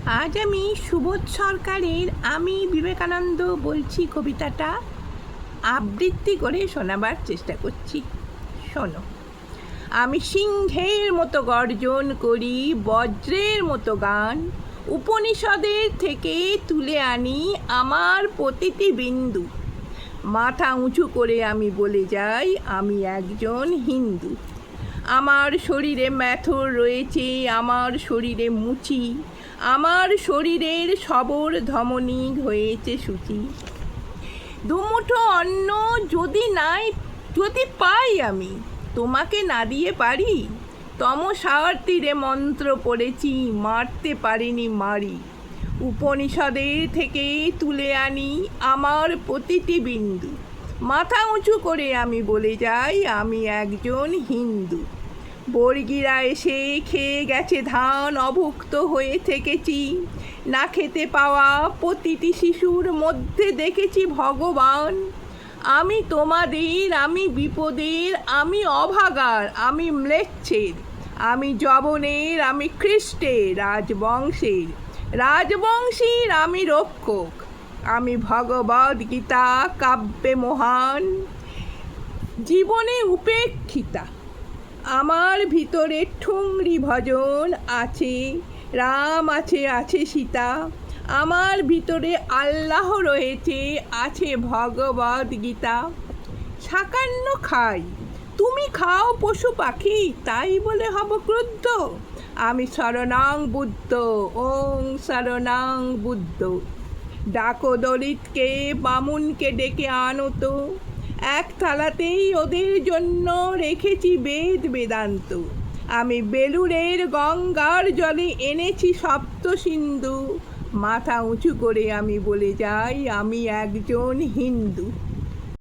আজ আমি সুবোধ সরকারের আমি বিবেকানন্দ বলছি কবিতাটা আবৃত্তি করে শোনাবার চেষ্টা করছি। শোনো। আমি সিংহের মতো গর্জন করি, বজ্রের মতো গান, উপনিষদের থেকে তুলে আনি আমার প্রতিটি বিন্দু। মাথা উঁচু করে আমি বলে যাই আমি একজন হিন্দু। আমার শরীরে ম্যাথর রয়েছে, আমার শরীরে মুচি, আমার শরীরের সবর ধমনী হয়েছে সূচি। দুমুঠো অন্ন যদি পাই আমি, তোমাকে না দিয়ে পারি। তমসার তীরে মন্ত্র পড়েছি, মারতে পারিনি মারি। উপনিষদের থেকে তুলে আনি আমার প্রতিটি বিন্দু। মাথা উঁচু করে আমি বলে যাই আমি একজন হিন্দু। বর্গীরা এসে খেয়ে গেছে ধান, অভুক্ত হয়ে থেকেছি। না খেতে পাওয়া প্রতিটি শিশুর মধ্যে দেখেছি ভগবান। আমি তোমাদের, আমি বিপদের, আমি অভাগার, আমি ম্লেচ্ছের, আমি যবনের, আমি খ্রিস্টের, রাজবংশীর আমি রক্ষক। আমি ভগবদ গীতা কাব্যে মহান, জীবনে উপেক্ষিতা। আমার ভিতরে ঠুংরি ভজন আছে, রাম আছে, আছে সীতা। আমার ভিতরে আল্লাহ রয়েছে, আছে ভগবদ গীতা। সাকান্ন খাই, তুমি খাও পশু পাখি, তাই বলে হব ক্রুদ্ধ? আমি শরণাং বুদ্ধ, ওং শরণাং বুদ্ধ। ডাকো দলিতকে, বামুনকে ডেকে আনো তো, এক থালাতেই ওদের জন্য রেখেছি বেদ বেদান্ত। আমি বেলুড়ের গঙ্গার জলে এনেছি সপ্ত সিন্ধু। মাথা উঁচু করে আমি বলে যাই আমি একজন হিন্দু।